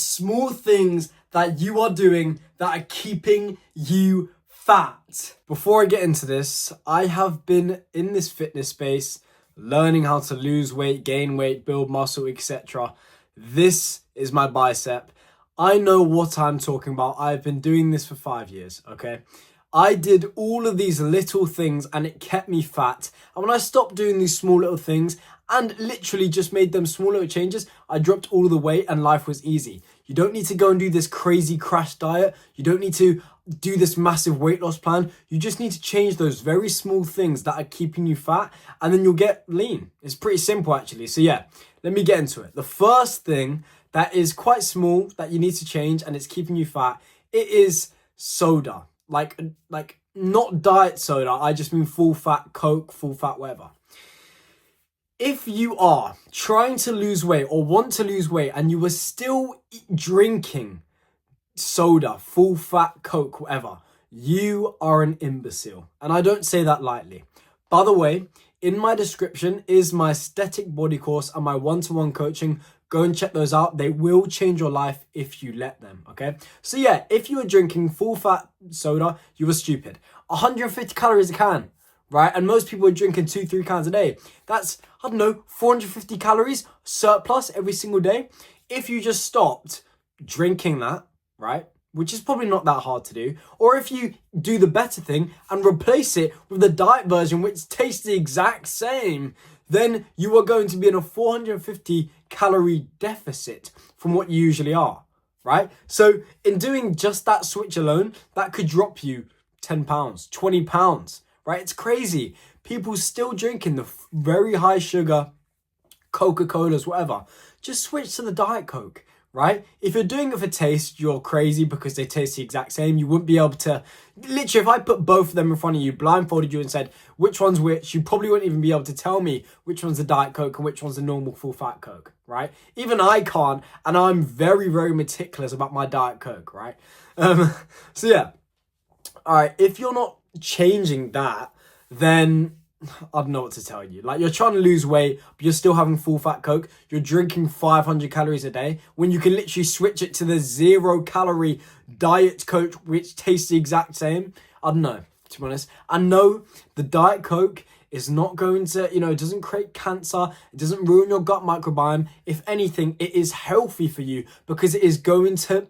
Small things that you are doing that are keeping you fat. Before I get into this, I have been in this fitness space learning how to lose weight, gain weight, build muscle, etc. This is my bicep. I know what I'm talking about. I've been doing this for 5 years, okay? I did all of these little things and it kept me fat. And when I stopped doing these small little things and literally just made them small little changes, I dropped all the weight and life was easy. You don't need to go and do this crazy crash diet. You don't need to do this massive weight loss plan. You just need to change those very small things that are keeping you fat and then you'll get lean. It's pretty simple actually. So yeah, let me get into it. The first thing that is quite small that you need to change and it's keeping you fat, it is soda. Like not diet soda, I just mean full fat Coke, full fat whatever. If you are trying to lose weight or want to lose weight and you are still drinking soda, full fat Coke, whatever, you are an imbecile. And I don't say that lightly. By the way, in my description is my aesthetic body course and my one-to-one coaching. Go and check those out. They will change your life if you let them, okay? So yeah, if you were drinking full fat soda, you were stupid. 150 calories a can, right? And most people are drinking 2-3 cans a day. That's, I don't know, 450 calories surplus every single day. If you just stopped drinking that, right? Which is probably not that hard to do. Or if you do the better thing and replace it with the diet version, which tastes the exact same, then you are going to be in a 450 calorie deficit from what you usually are, right? So in doing just that switch alone, that could drop you 10 pounds, 20 pounds, right? It's crazy. People still drinking the very high sugar Coca-Colas, whatever. Just switch to the Diet Coke, right? If you're doing it for taste, you're crazy because they taste the exact same. You wouldn't be able to, literally, if I put both of them in front of you, blindfolded you and said, which one's which, you probably wouldn't even be able to tell me which one's the Diet Coke and which one's the normal full fat Coke, right? Even I can't, and I'm very, very meticulous about my Diet Coke, right? So yeah, all right, if you're not changing that, then I don't know what to tell you. Like, you're trying to lose weight, but you're still having full fat Coke. You're drinking 500 calories a day when you can literally switch it to the 0 calorie Diet Coke, which tastes the exact same. I don't know, to be honest. I know the Diet Coke is not going to, it doesn't create cancer. It doesn't ruin your gut microbiome. If anything, it is healthy for you because it is going to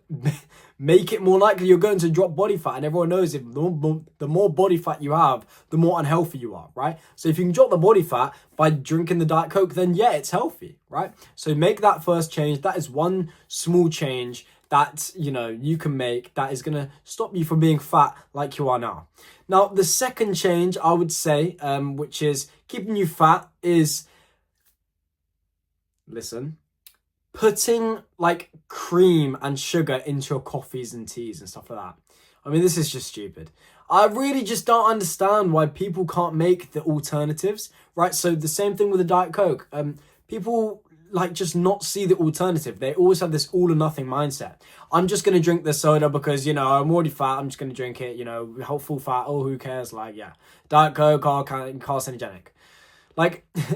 make it more likely you're going to drop body fat. And everyone knows if the more body fat you have, the more unhealthy you are, right? So if you can drop the body fat by drinking the Diet Coke, then yeah, it's healthy, right? So make that first change. That is one small change that, you can make that is going to stop you from being fat like you are now. Now, the second change I would say, which is keeping you fat, is, listen, putting like cream and sugar into your coffees and teas and stuff like that. I mean, this is just stupid. I really just don't understand why people can't make the alternatives, right? So the same thing with the Diet Coke. People just not see the alternative. They always have this all or nothing mindset. I'm just going to drink the soda because, I'm already fat. I'm just going to drink it, whole full fat. Oh, who cares? Diet Coke, carcinogenic.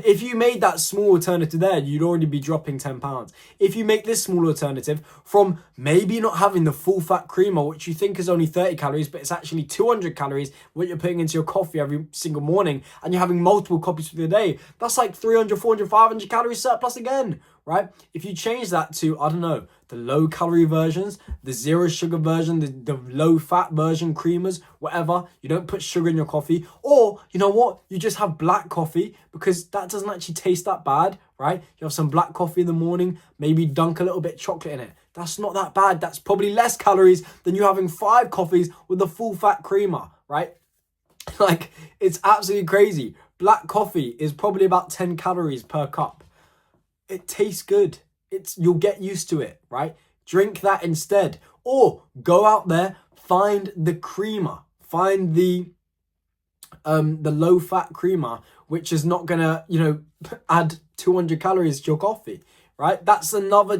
If you made that small alternative there, you'd already be dropping 10 pounds. If you make this small alternative from maybe not having the full fat creamer, which you think is only 30 calories, but it's actually 200 calories, what you're putting into your coffee every single morning, and you're having multiple coffees for the day, that's like 300, 400, 500 calories surplus again, right? If you change that to, I don't know, the low calorie versions, the 0 sugar version, the low fat version, creamers, whatever, you don't put sugar in your coffee, or you know what, you just have black coffee because that doesn't actually taste that bad, right? You have some black coffee in the morning, maybe dunk a little bit of chocolate in it. That's not that bad. That's probably less calories than you having 5 coffees with the full fat creamer, right? It's absolutely crazy. Black coffee is probably about 10 calories per cup. It tastes good. You'll get used to it, right? Drink that instead. Or go out there, find the creamer. Find the low fat creamer, which is not gonna, add 200 calories to your coffee, right? That's another,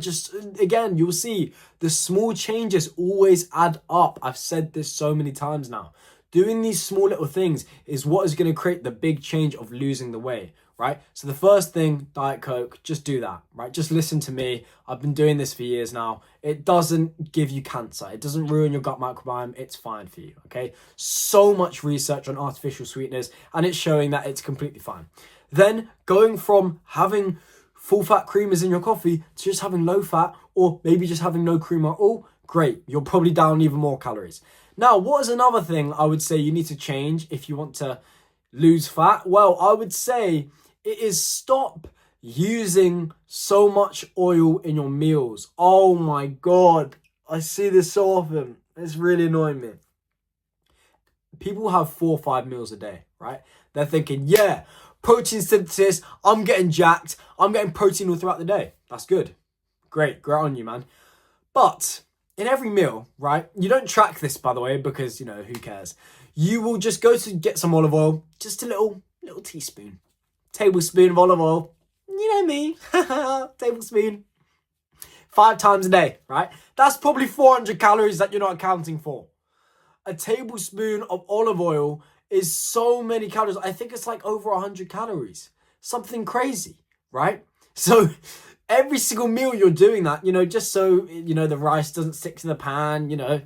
again, you'll see the small changes always add up. I've said this so many times now. Doing these small little things is what is going to create the big change of losing the weight, right? right? So the first thing, Diet Coke, just do that, right? Just listen to me. I've been doing this for years now. It doesn't give you cancer. It doesn't ruin your gut microbiome. It's fine for you, okay? So much research on artificial sweeteners, and it's showing that it's completely fine. Then going from having full fat creamers in your coffee to just having low fat, or maybe just having no cream at all, great. You're probably down even more calories. Now, what is another thing I would say you need to change if you want to lose fat? Well, I would say it is stop using so much oil in your meals. Oh my God. I see this so often. It's really annoying me. People have 4 or 5 meals a day, right? They're thinking, yeah, protein synthesis, I'm getting jacked. I'm getting protein all throughout the day. That's good. Great on you, man. But in every meal, right? You don't track this, by the way, because, you know, who cares? You will just go to get some olive oil, just a little teaspoon. Tablespoon of olive oil. You know me. Tablespoon. 5 times a day, right? That's probably 400 calories that you're not accounting for. A tablespoon of olive oil is so many calories. I think it's like over 100 calories. Something crazy, right? So every single meal you're doing that, you know, just so, you know, the rice doesn't stick to the pan, you know.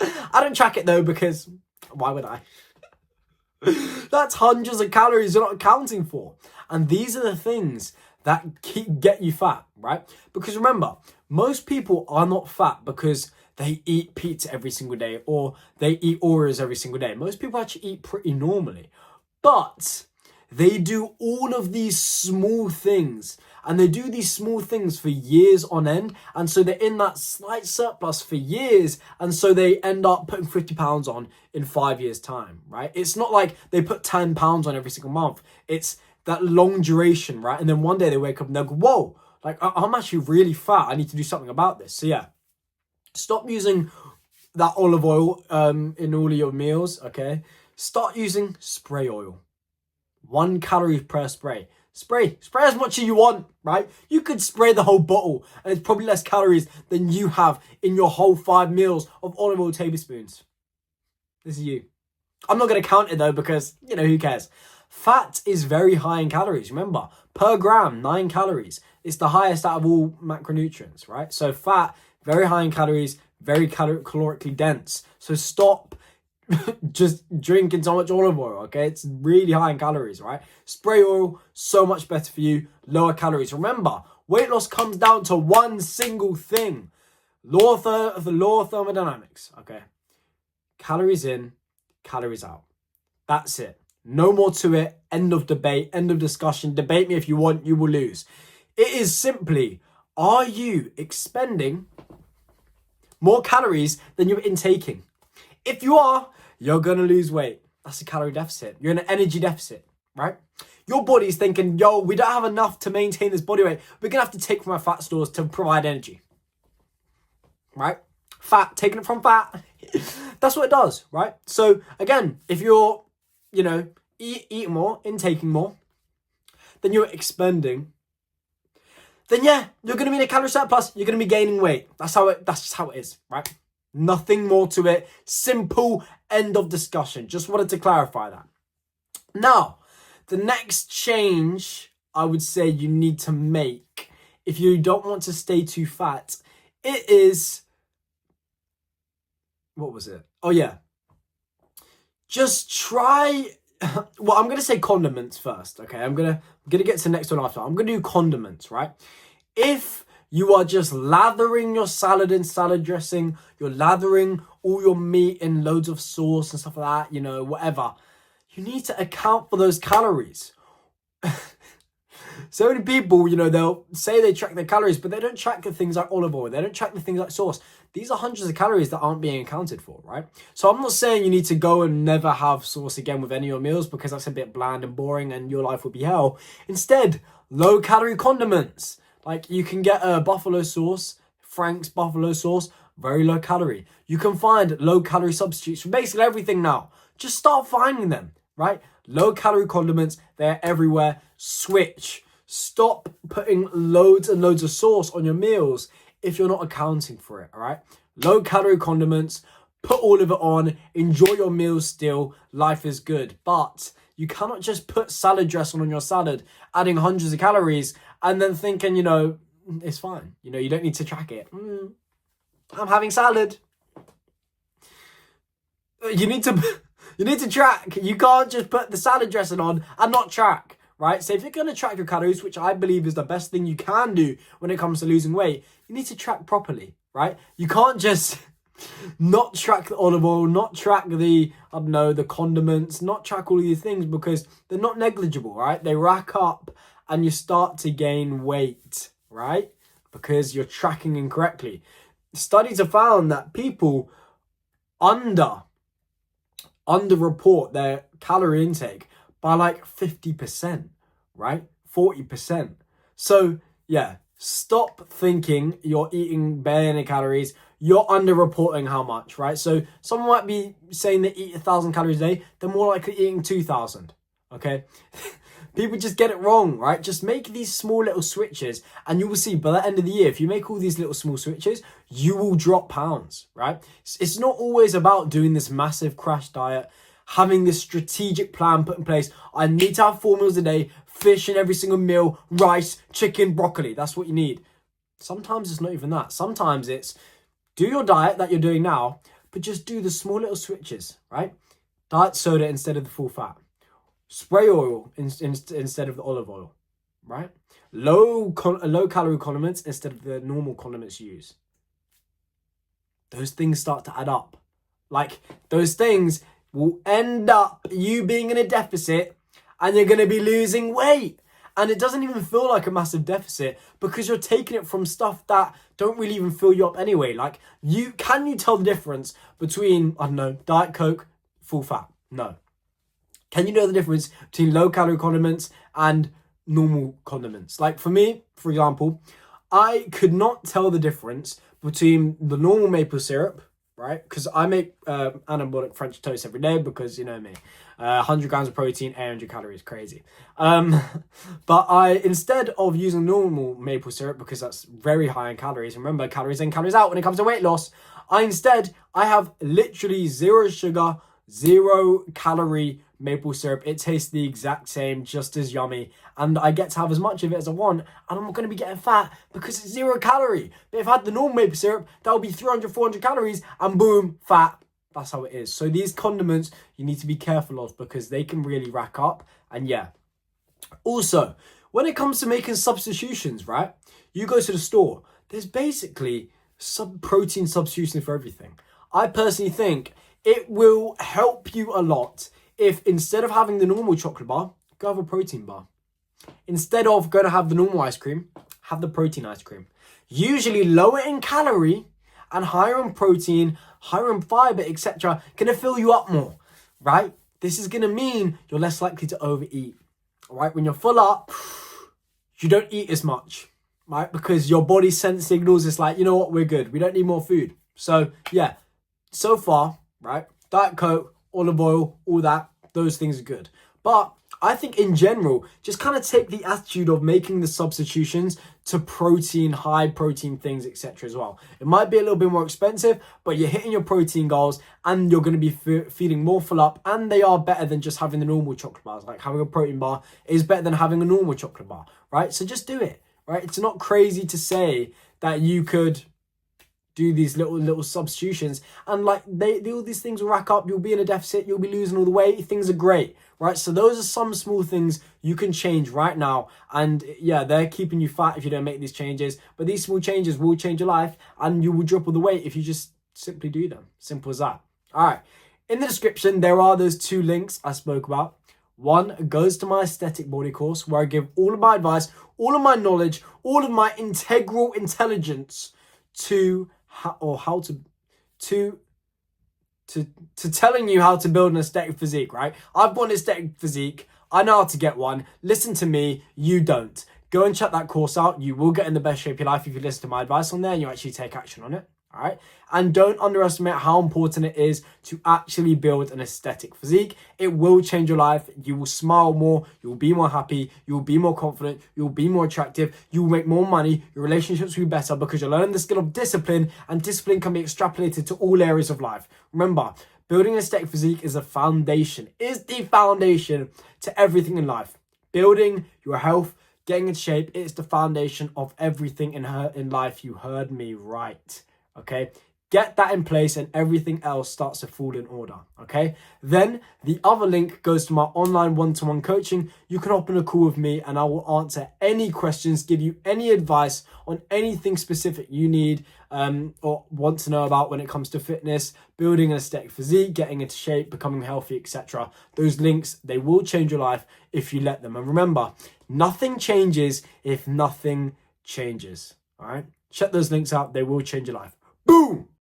I don't track it though, because why would I? That's hundreds of calories you're not accounting for. And these are the things that get you fat, right? Because remember, most people are not fat because they eat pizza every single day or they eat Oreos every single day. Most people actually eat pretty normally. But they do all of these small things, and they do these small things for years on end, and so they're in that slight surplus for years, and so they end up putting 50 pounds on in 5 years' time, right? It's not like they put 10 pounds on every single month. It's that long duration, right? And then one day they wake up and they go, whoa, like I'm actually really fat. I need to do something about this. So yeah, stop using that olive oil in all of your meals, okay? Start using spray oil. 1 calorie per spray. Spray as much as you want, right? You could spray the whole bottle and it's probably less calories than you have in your whole 5 meals of olive oil tablespoons. This is you. I'm not going to count it though, because, you know, who cares? Fat is very high in calories. Remember, per gram, 9 calories. It's the highest out of all macronutrients, right? So fat, very high in calories, very calorically dense. So stop just drinking so much olive oil, okay? It's really high in calories, right? Spray oil, so much better for you, lower calories. Remember, weight loss comes down to one single thing. The law of thermodynamics, okay? Calories in, calories out. That's it. No more to it. End of debate, end of discussion. Debate me if you want, you will lose. It is simply, are you expending more calories than you're intaking? If you are, you're going to lose weight. That's a calorie deficit. You're in an energy deficit, right? Your body's thinking, yo, we don't have enough to maintain this body weight. We're going to have to take from our fat stores to provide energy, right? Fat, taking it from fat. That's what it does, right? So again, if you're, you know, eating more, intaking more, then you're expending, then yeah, you're going to be in a calorie surplus. You're going to be gaining weight. That's just how it is, right? Nothing more to it. Simple, end of discussion. Just wanted to clarify that. Now, the next change I would say you need to make if you don't want to stay too fat, it is, what was it? Oh yeah. Just try, well, I'm going to say condiments first, okay? I'm going to get to the next one after. I'm going to do condiments, right? If you are just lathering your salad in salad dressing, you're lathering all your meat in loads of sauce and stuff like that, you know, whatever, you need to account for those calories. So many people, you know, they'll say they track their calories, but they don't track the things like olive oil. They don't track the things like sauce. These are hundreds of calories that aren't being accounted for, right? So I'm not saying you need to go and never have sauce again with any of your meals, because that's a bit bland and boring and your life would be hell. Instead, low calorie condiments. Like you can get a buffalo sauce, Frank's buffalo sauce, very low calorie. You can find low calorie substitutes for basically everything now. Just start finding them, right? Low calorie condiments, they're everywhere. Switch. Stop putting loads and loads of sauce on your meals if you're not accounting for it, all right? Low calorie condiments, put all of it on, enjoy your meals still, life is good. But You cannot just put salad dressing on your salad, adding hundreds of calories, and then thinking, it's fine. You don't need to track it. I'm having salad. You need to track. You can't just put the salad dressing on and not track, right? So if you're going to track your calories, which I believe is the best thing you can do when it comes to losing weight, you need to track properly, right? You can't just not track the olive oil, not track the condiments, not track all of these things, because they're not negligible, right? They rack up and you start to gain weight, right? Because you're tracking incorrectly. Studies have found that people underreport their calorie intake by like 50%, right? 40%. So yeah, stop thinking you're eating barely any calories. You're underreporting how much, right? So someone might be saying they eat 1,000 calories a day. They're more likely eating 2,000, okay? People just get it wrong, right? Just make these small little switches and you will see by the end of the year, if you make all these little small switches, you will drop pounds, right? It's not always about doing this massive crash diet, having this strategic plan put in place. I need to have 4 meals a day, fish in every single meal, rice, chicken, broccoli. That's what you need. Sometimes it's not even that. Sometimes it's do your diet that you're doing now, but just do the small little switches, right? Diet soda instead of the full fat. Spray oil instead of the olive oil, right? Low calorie condiments instead of the normal condiments you use. Those things start to add up. Like, those things will end up you being in a deficit and you're going to be losing weight. And it doesn't even feel like a massive deficit because you're taking it from stuff that don't really even fill you up anyway. Like, can you tell the difference between, Diet Coke, full fat? No. Can you know the difference between low-calorie condiments and normal condiments? Like for me, for example, I could not tell the difference between the normal maple syrup, right? Because I make anabolic French toast every day because, you know me, 100 grams of protein, 800 calories, crazy. But instead of using normal maple syrup, because that's very high in calories, remember, calories in, calories out when it comes to weight loss, I have literally 0 sugar, 0 calorie maple syrup. It tastes the exact same, just as yummy, and I get to have as much of it as I want, and I'm not going to be getting fat because it's 0 calorie. But if I had the normal maple syrup, that would be 300, 400 calories, and boom, fat. That's how it is. So these condiments you need to be careful of because they can really rack up. And yeah, also when it comes to making substitutions, right, you go to the store, there's basically protein substitutions for everything. I personally think it will help you a lot if instead of having the normal chocolate bar, go have a protein bar. Instead of going to have the normal ice cream, have the protein ice cream. Usually lower in calorie and higher in protein, higher in fiber, etc. Gonna fill you up more, right? This is gonna mean you're less likely to overeat, all right? When you're full up, you don't eat as much, right? Because your body sends signals. It's like, you know what, we're good. We don't need more food. So yeah, so far, right? Diet Coke, olive oil, all that, those things are good. But I think in general, just kind of take the attitude of making the substitutions to protein, high protein things, etc. as well. It might be a little bit more expensive, but you're hitting your protein goals and you're going to be feeling more full up, and they are better than just having the normal chocolate bars. Like having a protein bar is better than having a normal chocolate bar, right? So just do it, right? It's not crazy to say that you could do these little substitutions and like all these things will rack up. You'll be in a deficit, you'll be losing all the weight, things are great, right? So those are some small things you can change right now, and yeah, they're keeping you fat if you don't make these changes, but these small changes will change your life and you will drop all the weight if you just simply do them. Simple as that. All right, in the description there are those 2 links I spoke about. One goes to my aesthetic body course where I give all of my advice, all of my knowledge, all of my integral intelligence to telling you how to build an aesthetic physique, right? I've got an aesthetic physique. I know how to get one. Listen to me. You don't. Go and check that course out. You will get in the best shape of your life if you listen to my advice on there and you actually take action on it. All right. And don't underestimate how important it is to actually build an aesthetic physique. It will change your life. You will smile more. You will be more happy. You will be more confident. You will be more attractive. You will make more money. Your relationships will be better because you're learning the skill of discipline, and discipline can be extrapolated to all areas of life. Remember, Building an aesthetic physique is the foundation to everything in life. Building your health, getting in shape, it's the foundation of everything in life. You heard me right, okay? Get that in place and everything else starts to fall in order, okay? Then the other link goes to my online one-to-one coaching. You can hop on a call with me and I will answer any questions, give you any advice on anything specific you need or want to know about when it comes to fitness, building an aesthetic physique, getting into shape, becoming healthy, etc. Those links, they will change your life if you let them. And remember, nothing changes if nothing changes, all right? Check those links out. They will change your life. Boom!